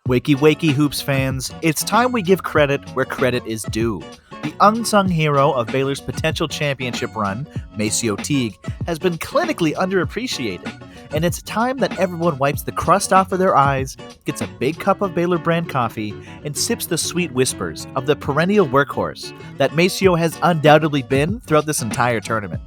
Wakey wakey hoops fans, it's time we give credit where credit is due. The unsung hero of Baylor's potential championship run, Macio Teague, has been clinically underappreciated, and it's time that everyone wipes the crust off of their eyes, gets a big cup of Baylor brand coffee, and sips the sweet whispers of the perennial workhorse that Macio has undoubtedly been throughout this entire tournament.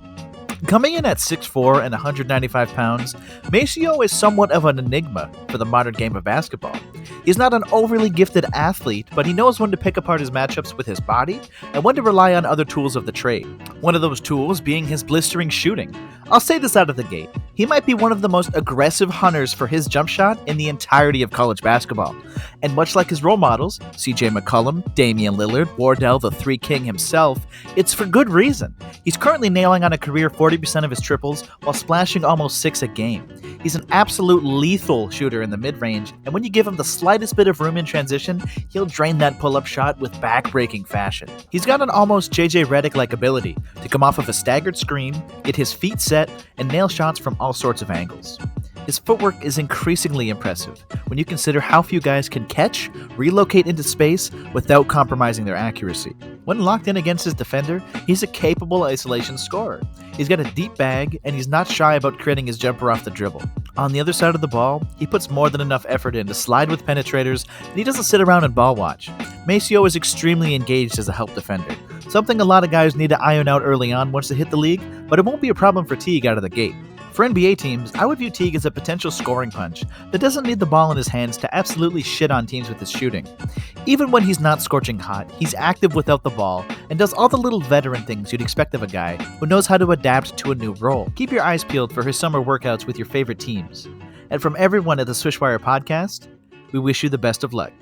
Coming in at 6'4" and 195 pounds, Macio is somewhat of an enigma for the modern game of basketball. He's not an overly gifted athlete, but he knows when to pick apart his matchups with his body and when to rely on other tools of the trade. One of those tools being his blistering shooting. I'll say this out of the gate. He might be one of the most aggressive hunters for his jump shot in the entirety of college basketball. And much like his role models, CJ McCollum, Damian Lillard, Wardell the Three King himself, it's for good reason. He's currently nailing on a career 40% of his triples while splashing almost 6 a game. He's an absolute lethal shooter in the mid-range, and when you give him the slightest bit of room in transition, he'll drain that pull-up shot with back-breaking fashion. He's got an almost JJ Redick-like ability to come off of a staggered screen, get his feet set, and nail shots from all sorts of angles. His footwork is increasingly impressive when you consider how few guys can catch, relocate into space without compromising their accuracy. When locked in against his defender, he's a capable isolation scorer. He's got a deep bag, and he's not shy about creating his jumper off the dribble. On the other side of the ball, he puts more than enough effort in to slide with penetrators, and he doesn't sit around and ball watch. Macio is extremely engaged as a help defender, something a lot of guys need to iron out early on once they hit the league, but it won't be a problem for Teague out of the gate. For NBA teams, I would view Teague as a potential scoring punch that doesn't need the ball in his hands to absolutely shit on teams with his shooting. Even when he's not scorching hot, he's active without the ball and does all the little veteran things you'd expect of a guy who knows how to adapt to a new role. Keep your eyes peeled for his summer workouts with your favorite teams. And from everyone at the SwishWire podcast, we wish you the best of luck.